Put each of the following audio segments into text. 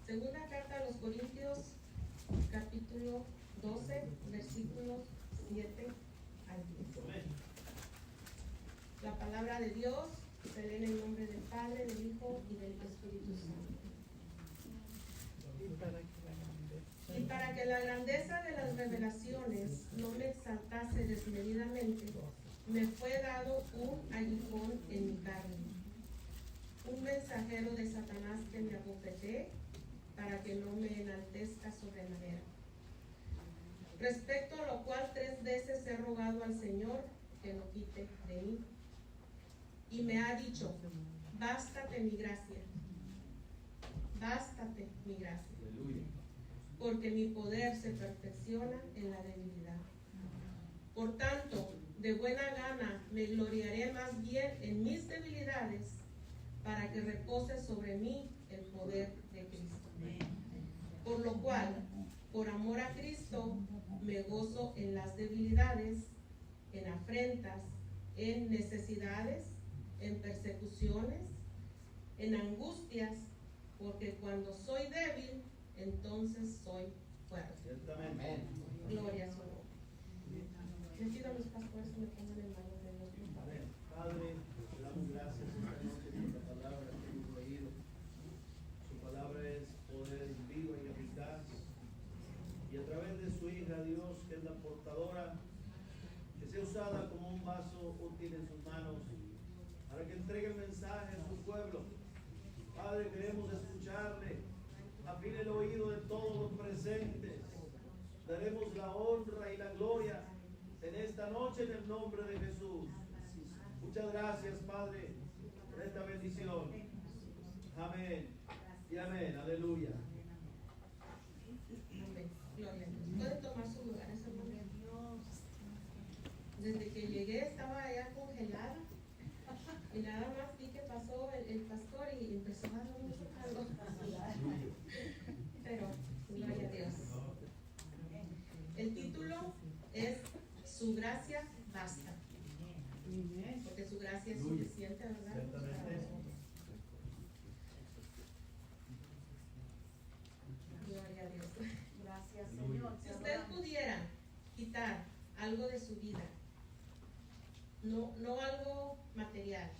Segunda carta a los Corintios, capítulo 12, versículos 7 al 10. La palabra de Dios se lee en el nombre del Padre, del Hijo y del Espíritu Santo. Y para que la grandeza de las revelaciones no me exaltase desmedidamente, me fue dado un aguijón en mi carne, un mensajero de Satanás que me abofetee para que no me enaltezca sobremanera. Respecto a lo cual 3 veces he rogado al Señor que lo quite de mí. Y me ha dicho: bástate mi gracia, bástate mi gracia, porque mi poder se perfecciona en la debilidad. Por tanto, de buena gana me gloriaré más bien en mis debilidades, para que repose sobre mí el poder de Cristo. Por lo cual, por amor a Cristo, me gozo en las debilidades, en afrentas, en necesidades, en persecuciones, en angustias, porque cuando soy débil, entonces soy fuerte. Ciertamente. Gloria a su nombre. Les pido a mis pastores que me pongan en manos de Dios, por favor. Padre, te damos gracias esta noche por la palabra que hemos oído. Su palabra es poder vivo y eficaz. Y a través de su hija, Dios, que es la portadora, que sea usada como un vaso útil en sus manos, para que entregue el mensaje a su pueblo. Padre, queremos escucharle. Afine el oído de todos los presentes. Daremos la honra y la gloria en esta noche en el nombre de Jesús. Muchas gracias, Padre, por esta bendición. Amén y amén. Aleluya. Amén. Gloria a Dios. Pueden tomar sus lugares, hermanos. Desde que llegué estaba allá congelada. Y nada más vi que pasó el pastor y empezó a dar mucho calor. Pero, gloria a Dios. El título es Su gracia basta. Porque su gracia es suficiente, ¿verdad? Para nosotros. Gloria a Dios. Gracias, Señor. Si usted pudiera quitar algo de su vida, no algo material,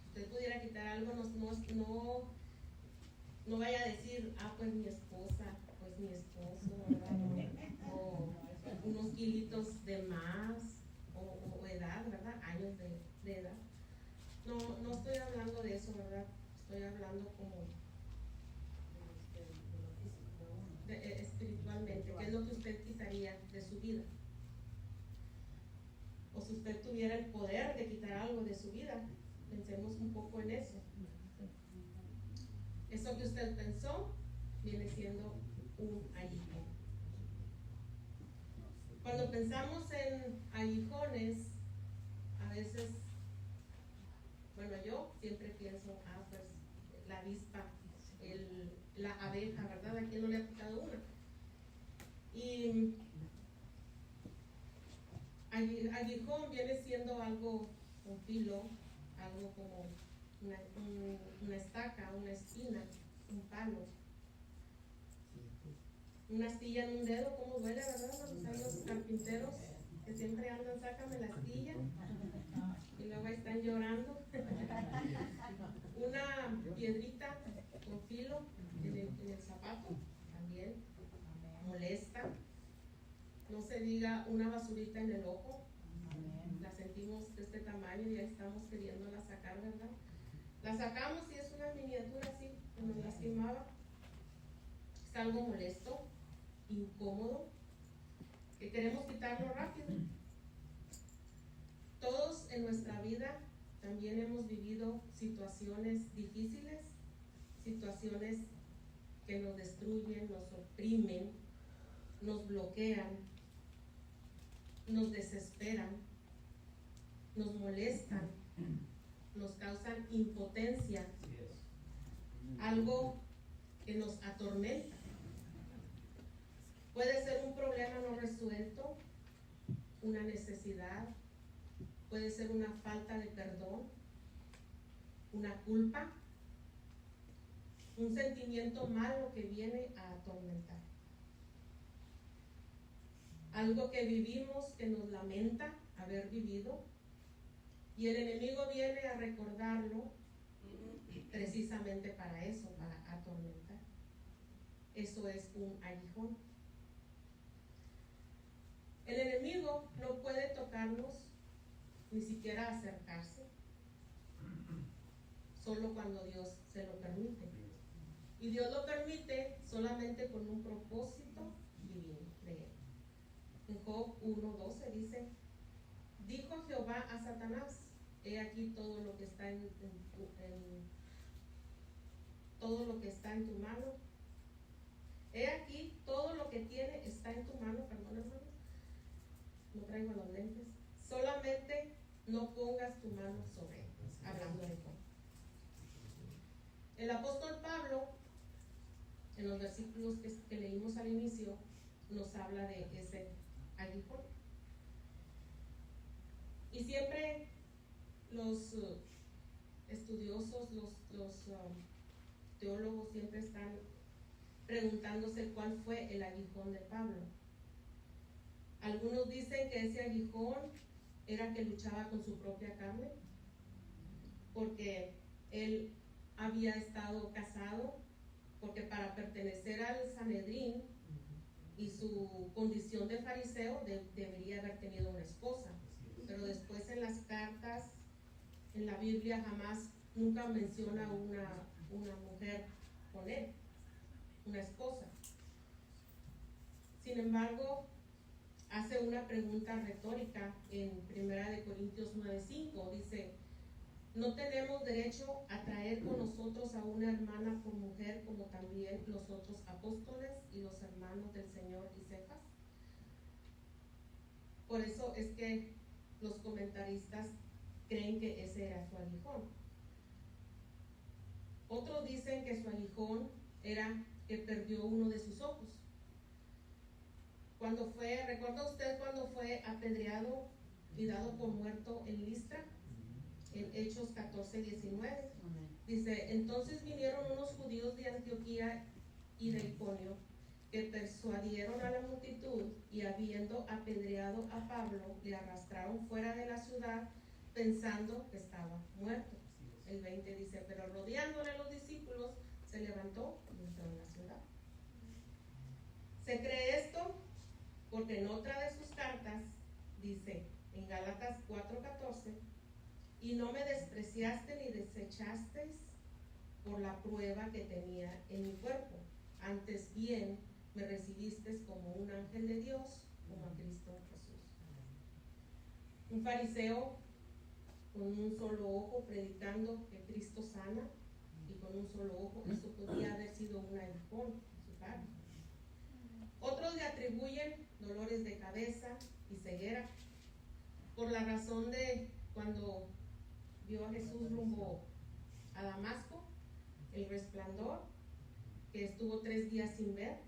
si usted pudiera quitar algo, no vaya a decir, pues mi esposa, pues mi esposo, ¿verdad? O unos kilitos de más, o edad, ¿verdad? Años de edad. No estoy hablando de eso, ¿verdad? Estoy hablando como espiritualmente. ¿Qué es lo que usted quitaría de su vida? O si usted tuviera el poder de quitar algo de su vida, pensemos un poco en eso. Eso que usted pensó viene siendo un aguijón. Cuando pensamos en aguijones, a veces, bueno, yo siempre pienso, pues la avispa, la abeja, ¿verdad? ¿A quién no le ha picado una? Y aguijón viene siendo algo con filo, algo como una estaca, una espina, un palo, una astilla en un dedo. ¿Cómo duele, verdad? Están los carpinteros que siempre andan, sácame la astilla, y luego están llorando. Una piedrita con filo en el zapato también molesta. No se diga una basurita en el ojo. La sentimos de este tamaño y ya estamos queriéndola sacar, ¿verdad? La sacamos y es una miniatura así, que nos lastimaba. Es algo molesto, incómodo, que queremos quitarlo rápido. Todos en nuestra vida también hemos vivido situaciones difíciles, situaciones que nos destruyen, nos oprimen, nos bloquean, nos desesperan, nos molestan, nos causan impotencia, algo que nos atormenta. Puede ser un problema no resuelto, una necesidad, puede ser una falta de perdón, una culpa, un sentimiento malo que viene a atormentar. Algo que vivimos que nos lamenta haber vivido, y el enemigo viene a recordarlo precisamente para eso, para atormentar. Eso es un aguijón. El enemigo no puede tocarnos, ni siquiera acercarse, solo cuando Dios se lo permite. Y Dios lo permite solamente con un propósito divino de él. En Job 1:12 dice: dijo Jehová a Satanás, he aquí todo lo que está todo lo que está en tu mano. He aquí todo lo que tiene está en tu mano. Perdón, hermanos, no traigo los lentes. Solamente no pongas tu mano sobre él. Hablando de Job. El apóstol Pablo, en los versículos que leímos al inicio, nos habla de ese aguijón. Y siempre los estudiosos, los teólogos siempre están preguntándose cuál fue el aguijón de Pablo. Algunos dicen que ese aguijón era que luchaba con su propia carne, porque él había estado casado, porque para pertenecer al Sanedrín y su condición de fariseo debería haber tenido una esposa, pero después en las cartas, en la Biblia jamás, nunca menciona una mujer con él, una esposa. Sin embargo, hace una pregunta retórica en 1 Corintios 9:5, dice: ¿no tenemos derecho a traer con nosotros a una hermana por mujer, como también los otros apóstoles y los hermanos del Señor y Cefas? Por eso es que los comentaristas creen que ese era su aguijón. Otros dicen que su aguijón era que perdió uno de sus ojos. ¿Recuerda usted cuando fue apedreado y dado por muerto en Listra? En Hechos 14:19. Dice: entonces vinieron unos judíos de Antioquía y de Iconio, que persuadieron a la multitud, y habiendo apedreado a Pablo, le arrastraron fuera de la ciudad, pensando que estaba muerto. El 20 dice: pero rodeándole a los discípulos, se levantó y entró en la ciudad. Se cree esto porque en otra de sus cartas dice, en Gálatas 4:14: y no me despreciaste ni desechasteis por la prueba que tenía en mi cuerpo, antes bien me recibisteis como un ángel de Dios, como a Cristo Jesús. Un fariseo con un solo ojo predicando que Cristo sana, y con un solo ojo, eso podría haber sido un aguijón en su carne. Otros le atribuyen dolores de cabeza y ceguera por la razón de cuando vio a Jesús rumbo a Damasco, el resplandor, que estuvo 3 días sin ver.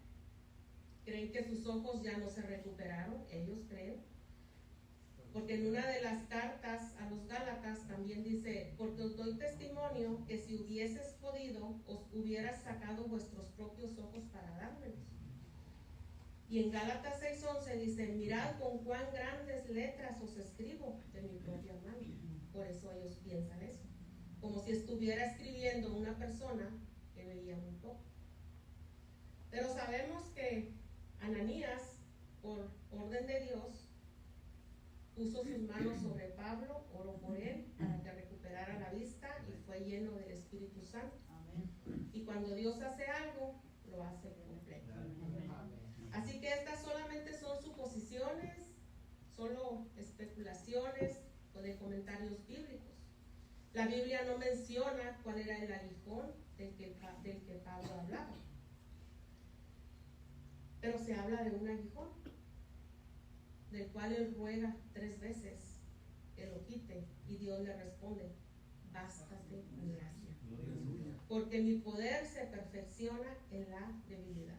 Creen que sus ojos ya no se recuperaron, ellos creen, porque en una de las cartas a los Gálatas también dice: porque os doy testimonio que si hubieses podido, os hubieras sacado vuestros propios ojos para dármelos. Y en Gálatas 6:11 dice: mirad con cuán grandes letras os escribo de mi propia mano. Por eso ellos piensan eso, como si estuviera escribiendo una persona que veía muy poco. Pero sabemos que Ananías, por orden de Dios, puso sus manos sobre Pablo, oró por él para que recuperara la vista y fue lleno del Espíritu Santo. Y cuando Dios hace algo, lo hace completo. Así que estas solamente son suposiciones, solo especulaciones o de comentarios bíblicos. La Biblia no menciona cuál era el aguijón del que Pablo hablaba, pero se habla de un aguijón del cual él ruega 3 veces que lo quite, y Dios le responde: bástate mi gracia, porque mi poder se perfecciona en la debilidad.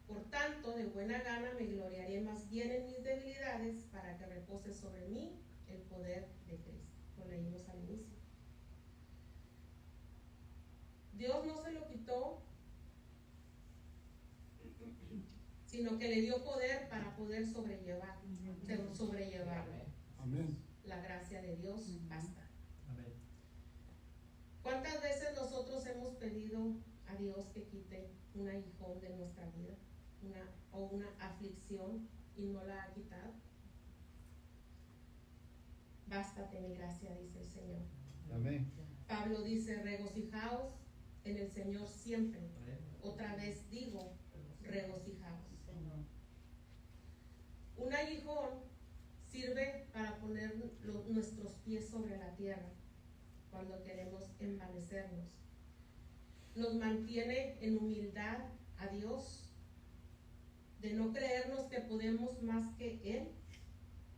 Por tanto, de buena gana me gloriaré más bien en mis debilidades, para que repose sobre mí el poder de Cristo. Lo leímos al inicio. Dios no se lo quitó, sino que le dio poder para poder sobrellevarlo. Amén. La gracia de Dios basta. Amén. ¿Cuántas veces nosotros hemos pedido a Dios que quite un aguijón de nuestra vida, una aflicción, y no la ha quitado? Bástate mi gracia, dice el Señor. Amén. Pablo dice, regocijaos en el Señor siempre. Otra vez digo, regocijaos. Un aguijón sirve para poner nuestros pies sobre la tierra cuando queremos envanecernos. Nos mantiene en humildad a Dios, de no creernos que podemos más que Él,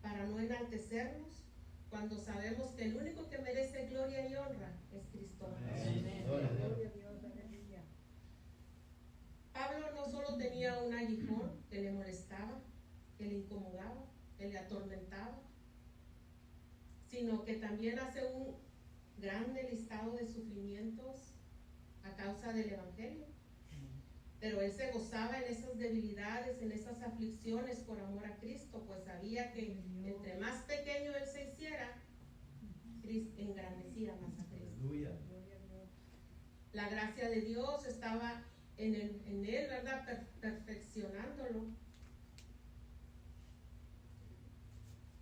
para no enaltecernos, cuando sabemos que el único que merece gloria y honra es Cristo. Amén. Pablo no solo tenía un aguijón que le molestaba, que le incomodaba, que le atormentaba, sino que también hace un grande listado de sufrimientos a causa del Evangelio. Pero él se gozaba en esas debilidades, en esas aflicciones por amor a Cristo, pues sabía que entre más pequeño él se hiciera, Cristo engrandecía más a Cristo. Aleluya. La gracia de Dios estaba en él, ¿verdad? Perfeccionándolo.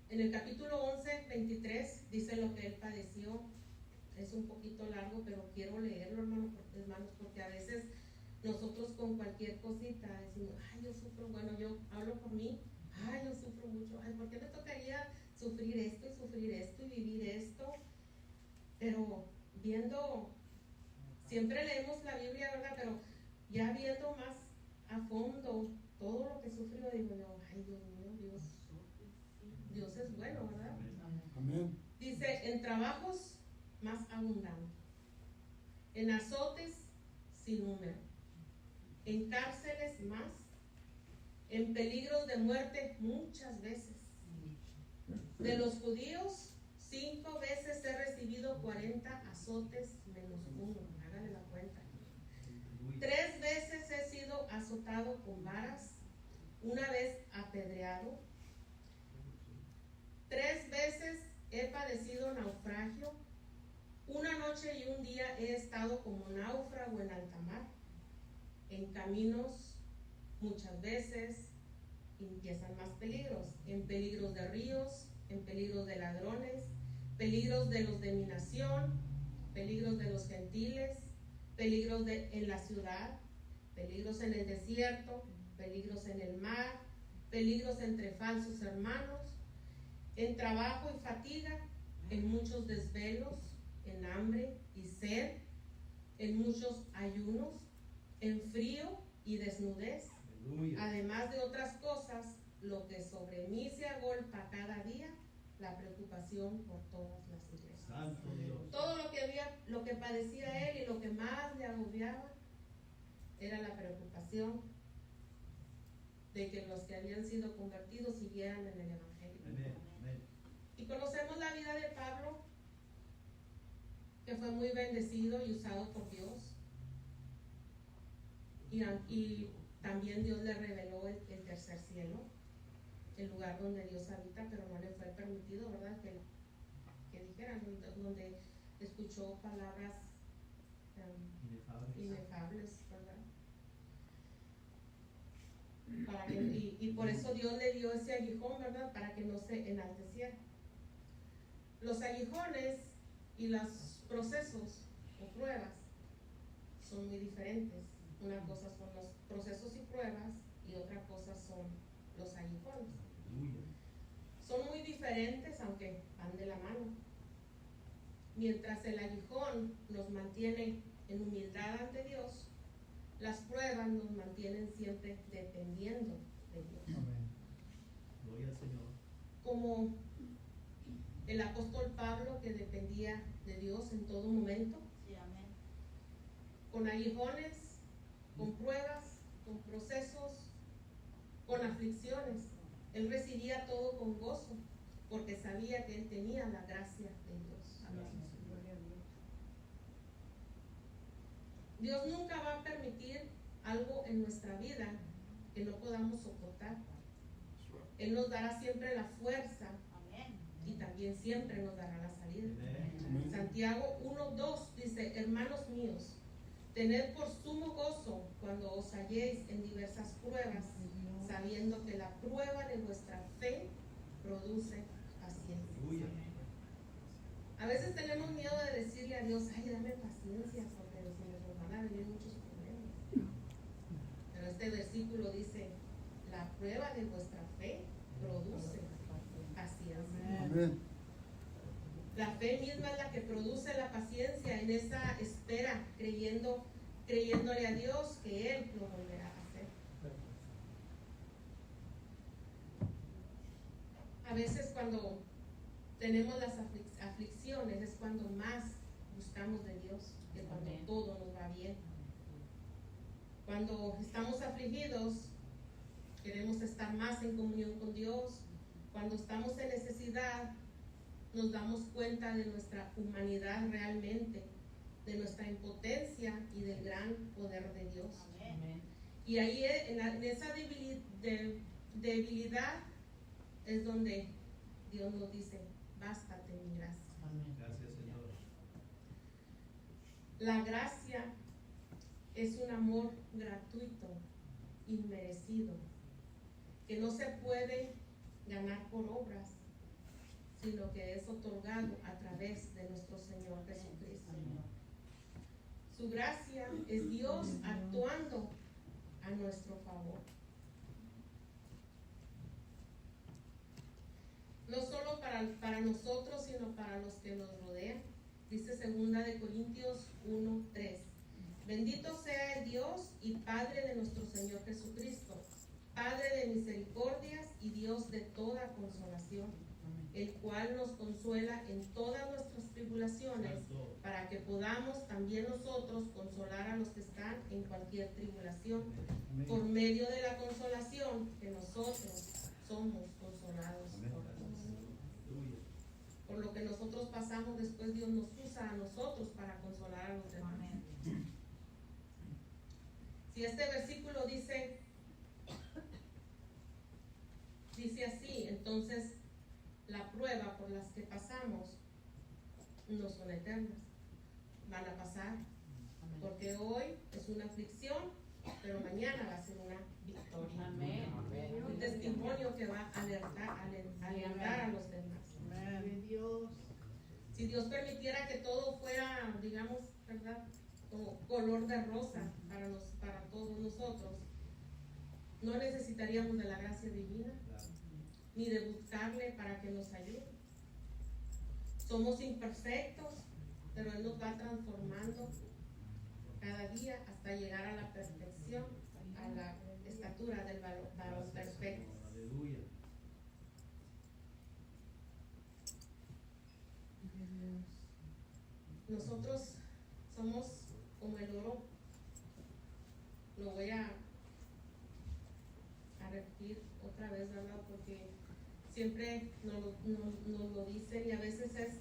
En el capítulo 11, 23, dice lo que él padeció. Es un poquito largo, pero quiero leerlo, hermanos, porque a veces nosotros con cualquier cosita decimos, ay, yo sufro, bueno, yo hablo por mí, ay, yo sufro mucho, ay, ¿por qué me tocaría sufrir esto y vivir esto? Pero viendo, siempre leemos la Biblia, ¿verdad? Pero ya viendo más a fondo todo lo que sufrió, digo yo, ay, Dios mío, Dios es bueno, ¿verdad? Amén. Dice, en trabajos más abundantes, en azotes sin número, en cárceles más, en peligros de muerte muchas veces. De los judíos, 5 veces he recibido 40 azotes menos uno, háganle la cuenta. 3 veces he sido azotado con varas, una vez apedreado. 3 veces he padecido naufragio. Una noche y un día he estado como náufrago en alta mar. En caminos muchas veces, y empiezan más peligros, en peligros de ríos, en peligros de ladrones, peligros de los de mi nación, peligros de los gentiles, peligros en la ciudad, peligros en el desierto, peligros en el mar, peligros entre falsos hermanos, en trabajo y fatiga, en muchos desvelos, en hambre y sed, en muchos ayunos, en frío y desnudez. Aleluya. Además de otras cosas, lo que sobre mí se agolpa cada día, la preocupación por todas las iglesias. Santo Dios. Todo lo que padecía él y lo que más le agobiaba era la preocupación de que los que habían sido convertidos siguieran en el Evangelio. Amén. Amén. Y conocemos la vida de Pablo, que fue muy bendecido y usado por Dios. Y también Dios le reveló el tercer cielo, el lugar donde Dios habita, pero no le fue permitido, ¿verdad? Que dijeran, donde escuchó palabras inefables, ¿verdad? Y por eso Dios le dio ese aguijón, ¿verdad? Para que no se enalteciera. Los aguijones y los procesos o pruebas son muy diferentes. Una cosa son los procesos y pruebas y otra cosa son los aguijones. Aleluya. Son muy diferentes, aunque van de la mano. Mientras el aguijón nos mantiene en humildad ante Dios, las pruebas nos mantienen siempre dependiendo de Dios. Amén. Gloria al Señor. Como el apóstol Pablo, que dependía de Dios en todo momento, Sí, amén. con aguijones, con pruebas, con procesos, con aflicciones. Él recibía todo con gozo, porque sabía que él tenía la gracia de Dios. Gracias, Señor. Dios nunca va a permitir algo en nuestra vida que no podamos soportar. Él nos dará siempre la fuerza y también siempre nos dará la salida. Santiago 1:2 dice: hermanos míos, tened por sumo gozo cuando os halléis en diversas pruebas, sabiendo que la prueba de vuestra fe produce paciencia. A veces tenemos miedo de decirle a Dios: ay, dame paciencia, porque se nos van a venir muchos problemas. Pero este versículo dice: la prueba de vuestra fe produce paciencia. Amén. La fe misma es la que produce la paciencia en esa espera, creyéndole a Dios que Él lo volverá a hacer. A veces cuando tenemos las aflicciones es cuando más buscamos de Dios, que cuando todo nos va bien. Cuando estamos afligidos, queremos estar más en comunión con Dios. Cuando estamos en necesidad, nos damos cuenta de nuestra humanidad realmente, de nuestra impotencia y del gran poder de Dios. Amén. Y ahí en esa debilidad es donde Dios nos dice: bástate mi gracia. Gracias, Señor. La gracia es un amor gratuito, inmerecido, que no se puede ganar por obras, sino que es otorgado a través de nuestro Señor Jesucristo. Su gracia es Dios actuando a nuestro favor. No solo para nosotros, sino para los que nos rodean. Dice 2 Corintios 1:3. Bendito sea el Dios y Padre de nuestro Señor Jesucristo, Padre de misericordias y Dios de toda consolación, el cual nos consuela en todas nuestras tribulaciones, para que podamos también nosotros consolar a los que están en cualquier tribulación, por medio de la consolación que nosotros somos consolados por Dios. Por lo que nosotros pasamos, después Dios nos usa a nosotros para consolar a los demás. Si este versículo dice así, entonces la prueba por las que pasamos no son eternas, van a pasar, porque hoy es una aflicción, pero mañana va a ser una victoria. Amén. Un testimonio que va a alentar a los demás. Si Dios permitiera que todo fuera, digamos, ¿verdad?, como color de rosa para todos nosotros, no necesitaríamos de la gracia divina, ni de buscarle para que nos ayude. Somos imperfectos, pero Él nos va transformando cada día hasta llegar a la perfección, a la estatura del varón perfecto. Aleluya. Nosotros somos como el oro. Lo voy a repetir otra vez, ¿verdad? Porque siempre nos lo dicen, y a veces es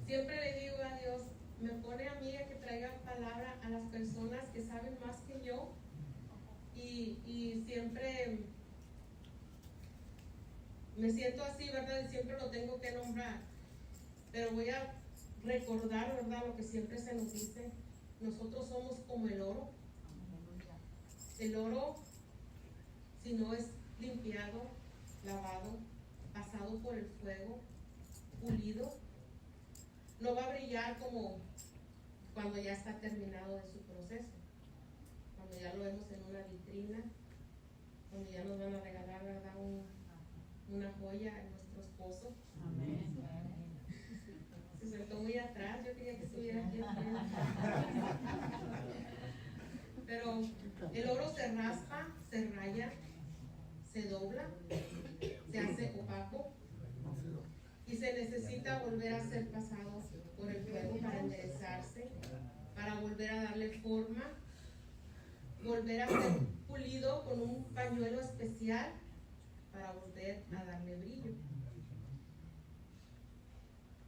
siempre le digo a Dios: me pone a mí a que traiga palabra a las personas que saben más que yo, y siempre me siento así, ¿verdad? Y siempre lo tengo que nombrar, pero voy a recordar, ¿verdad?, lo que siempre se nos dice. Nosotros somos como el oro. El oro, si no es limpiado, lavado, pasado por el fuego, pulido, no va a brillar como cuando ya está terminado de su proceso, cuando ya lo vemos en una vitrina, cuando ya nos van a regalar, ¿verdad?, una joya en nuestro esposo. Amén. Se sentó muy atrás, yo quería que estuviera aquí. Pero el oro se raspa, se raya, se dobla, se hace opaco, y se necesita volver a ser pasado por el fuego para enderezarse, para volver a darle forma, volver a ser pulido con un pañuelo especial para volver a darle brillo.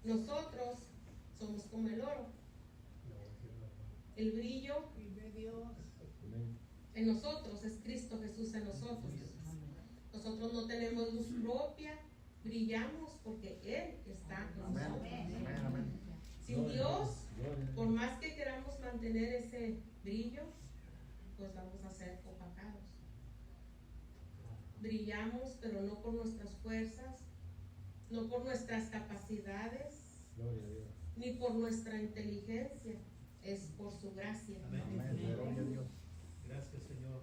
Nosotros somos como oro. El brillo Vive Dios. en nosotros es Cristo Jesús en nosotros. Nosotros no tenemos luz propia, brillamos porque Él está en nosotros. Sin Dios, por más que queramos mantener ese brillo, pues vamos a ser opacados. Brillamos, pero no por nuestras fuerzas, no por nuestras capacidades, ni por nuestra inteligencia, es por su gracia. Amén. Gracias, Señor.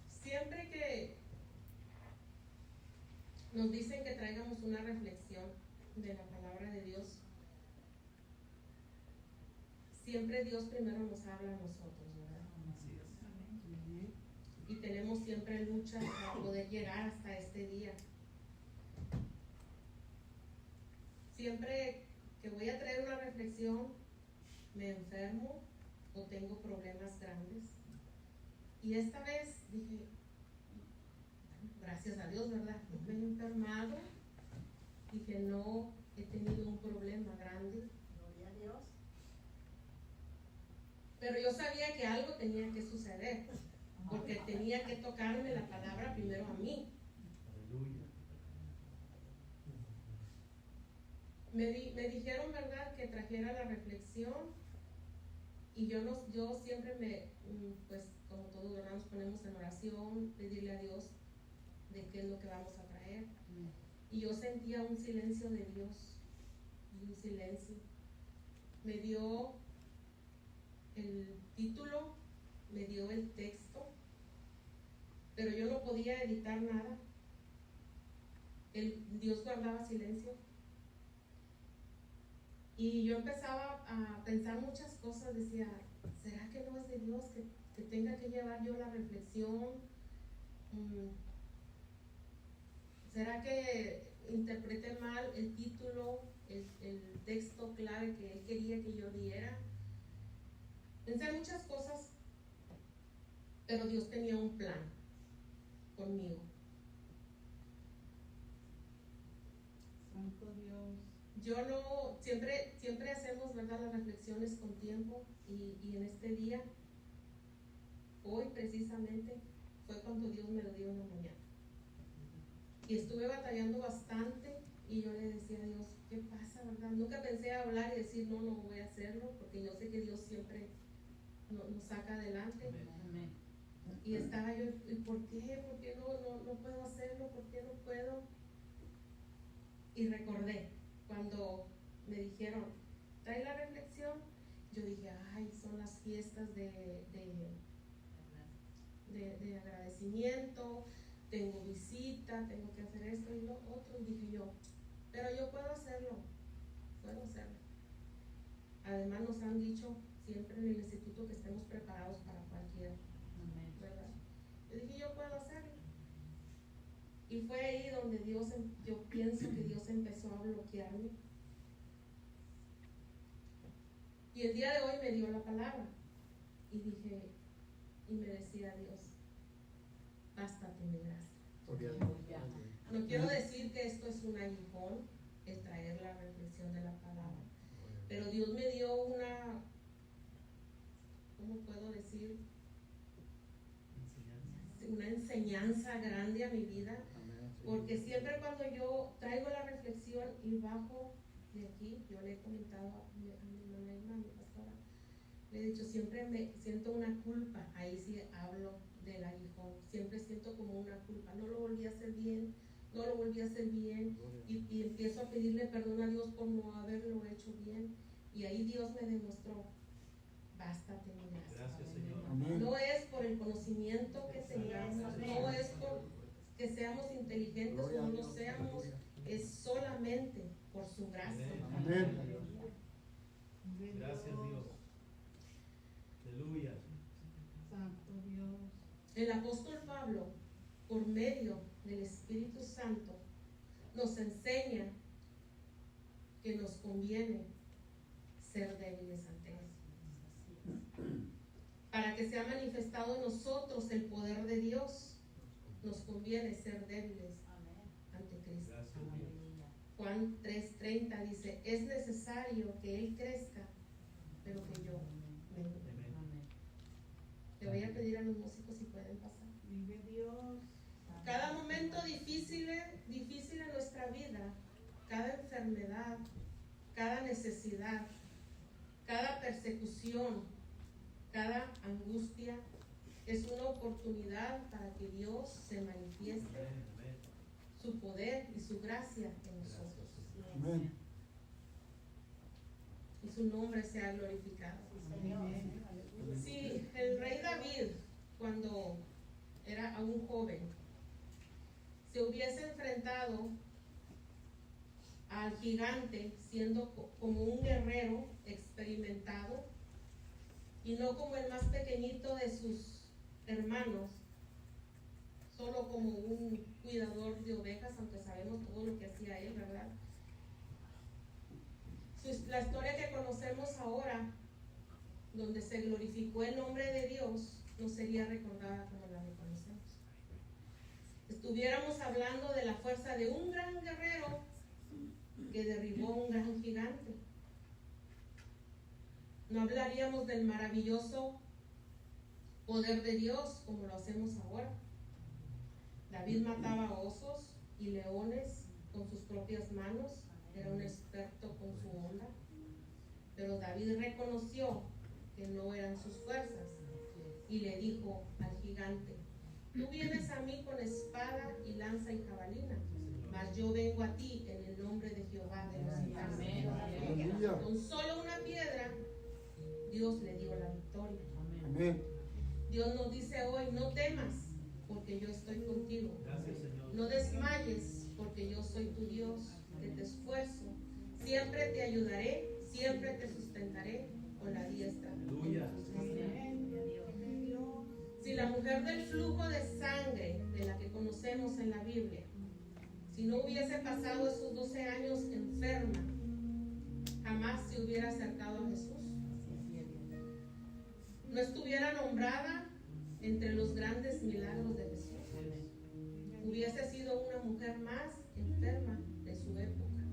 Siempre que nos dicen que traigamos una reflexión de la palabra de Dios, siempre Dios primero nos habla a nosotros, ¿verdad? Así es. Y tenemos siempre luchas para poder llegar hasta este día. Siempre que voy a traer una reflexión, me enfermo o tengo problemas grandes. Y esta vez dije, gracias a Dios, ¿verdad? No me he enfermado. Dije, no he tenido un problema grande. Gloria a Dios. Pero yo sabía que algo tenía que suceder, porque tenía que tocarme la palabra primero a mí. Aleluya. Me dijeron, ¿verdad?, que trajera la reflexión, y yo siempre pues como todos, ¿verdad?, nos ponemos en oración, pedirle a Dios de qué es lo que vamos a traer. Y yo sentía un silencio de Dios, un silencio. Me dio el título, me dio el texto, pero yo no podía editar nada. Dios guardaba silencio. Y yo empezaba a pensar muchas cosas, decía, ¿será que no es de Dios que tenga que llevar yo la reflexión? ¿Será que interpreté mal el título, el texto clave que Él quería que yo diera? Pensé muchas cosas, pero Dios tenía un plan conmigo. Santo Dios. Yo no, siempre hacemos, ¿verdad?, las reflexiones con tiempo, y en este día, hoy precisamente, fue cuando Dios me lo dio en la mañana. Y estuve batallando bastante, y yo le decía a Dios, ¿qué pasa, verdad? Nunca pensé hablar y decir, no voy a hacerlo, porque yo sé que Dios siempre nos saca adelante. Amén. Y estaba yo, ¿y por qué? ¿Por qué no puedo hacerlo? ¿Por qué no puedo? Y recordé cuando me dijeron, trae la reflexión. Yo dije, ay, son las fiestas de agradecimiento, tengo visita, tengo que hacer esto y lo otro. Y dije yo, pero yo puedo hacerlo. Además nos han dicho siempre en el instituto que estemos preparados para cualquier, ¿verdad? Yo dije, yo puedo hacerlo. Y fue ahí donde yo pienso que Dios empezó a bloquearme. Y el día de hoy me dio la palabra. Y dije, y me decía Dios, bástate mi gracia. No quiero decir que esto es un aguijón, el traer la reflexión de la palabra. Pero Dios me dio una, ¿cómo puedo decir? Una enseñanza grande a mi vida. Porque siempre cuando yo traigo la reflexión y bajo de aquí, yo le he comentado a mi hermana, a mi pastora, le he dicho, siempre me siento una culpa. Ahí sí hablo del aguijón. Siempre siento como una culpa. No lo volví a hacer bien. Y empiezo a pedirle perdón a Dios por no haberlo hecho bien. Y ahí Dios me demostró, bástate mi gracia. Gracias, Señor. No es por el conocimiento que tengamos, no es por que seamos inteligentes o no lo seamos, es solamente por su gracia. Amén. Gracias, Dios. Aleluya. Santo Dios. El apóstol Pablo, por medio del Espíritu Santo, nos enseña que nos conviene ser débiles ante Él. Para que sea manifestado en nosotros el poder de Dios, nos conviene ser débiles ante Cristo. Gracias, Dios. Juan 3:30 dice, es necesario que Él crezca pero que yo vengo. Le voy a pedir a los músicos si pueden pasar. Vive Dios. Cada momento difícil en nuestra vida, cada enfermedad, cada necesidad, cada persecución, cada angustia, es una oportunidad para que Dios se manifieste su poder y su gracia en nosotros. Amén. Y su nombre sea glorificado. Sí, el rey David, cuando era aún joven, se hubiese enfrentado al gigante siendo como un guerrero experimentado y no como el más pequeñito de sus hermanos, solo como un cuidador de ovejas, aunque sabemos todo lo que hacía él, ¿verdad? La historia que conocemos ahora, donde se glorificó el nombre de Dios, no sería recordada como la reconocemos. Estuviéramos hablando de la fuerza de un gran guerrero que derribó un gran gigante. No hablaríamos del maravilloso poder de Dios como lo hacemos ahora. David mataba osos y leones con sus propias manos, era un experto con su onda, pero David reconoció que no eran sus fuerzas y le dijo al gigante: tú vienes a mí con espada y lanza y jabalina, mas yo vengo a ti en el nombre de Jehová de los ejércitos. Con solo una piedra Dios le dio la victoria. Amén. Dios nos dice hoy: no temas, porque yo estoy contigo. Gracias, Señor. No desmayes, porque yo soy tu Dios, que te esfuerzo. Siempre te ayudaré, siempre te sustentaré con la diestra. Aleluya. Si la mujer del flujo de sangre, de la que conocemos en la Biblia, si no hubiese pasado esos 12 años enferma, jamás se hubiera acercado a Jesús. No estuviera nombrada entre los grandes milagros de Jesús. Hubiese sido una mujer más enferma de su época.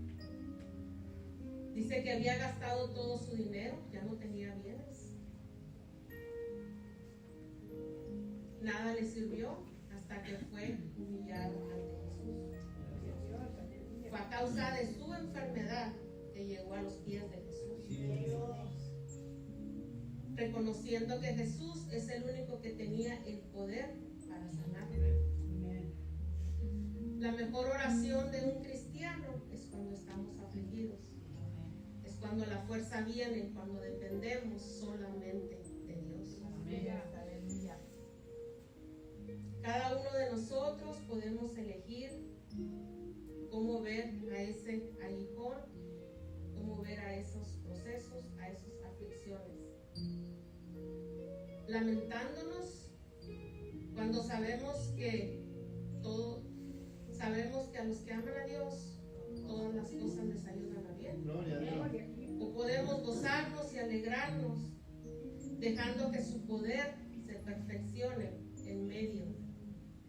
Dice que había gastado todo su dinero, ya no tenía bienes. Nada le sirvió hasta que fue humillado ante Jesús. Fue a causa de su enfermedad que llegó a los pies de Jesús. Reconociendo que Jesús es el único que tenía el poder para sanarle. La mejor oración de un cristiano es cuando estamos afligidos. Es cuando la fuerza viene, cuando dependemos solamente de Dios. Cada uno de nosotros podemos elegir cómo ver a ese aguijón, cómo ver a esos procesos, a esas aflicciones. Lamentándonos cuando sabemos que a los que aman a Dios todas las cosas les ayudan a bien. Gloria a Dios. O podemos gozarnos y alegrarnos dejando que su poder se perfeccione en medio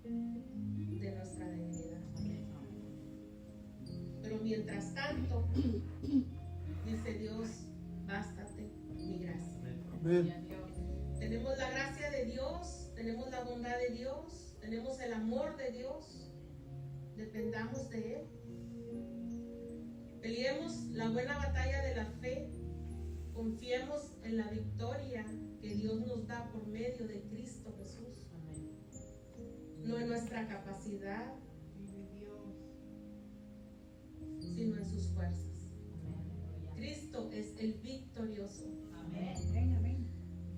de nuestra debilidad. Pero mientras tanto, dice Dios: bástate mi gracia. Amén. Tenemos la gracia de Dios, tenemos la bondad de Dios, tenemos el amor de Dios. Dependamos de Él. Peleemos la buena batalla de la fe. Confiemos en la victoria que Dios nos da por medio de Cristo Jesús. No en nuestra capacidad, sino en sus fuerzas. Cristo es el victorioso.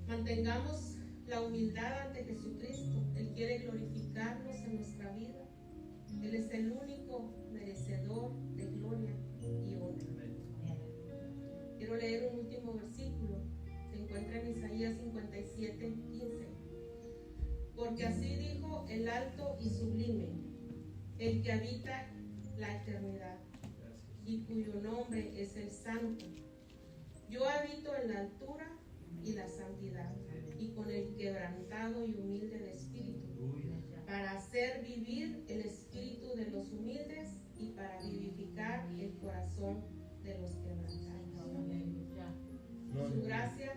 Mantengamos la humildad ante Jesucristo. Él quiere glorificarnos en nuestra vida. Él es el único merecedor de gloria y honra. Quiero leer un último versículo. Se encuentra en Isaías 57:15. Porque así dijo el alto y sublime, el que habita la eternidad y cuyo nombre es el Santo. Yo habito en la altura y la santidad, y con el quebrantado y humilde de espíritu, para hacer vivir el espíritu de los humildes y para vivificar el corazón de los quebrantados. su gracia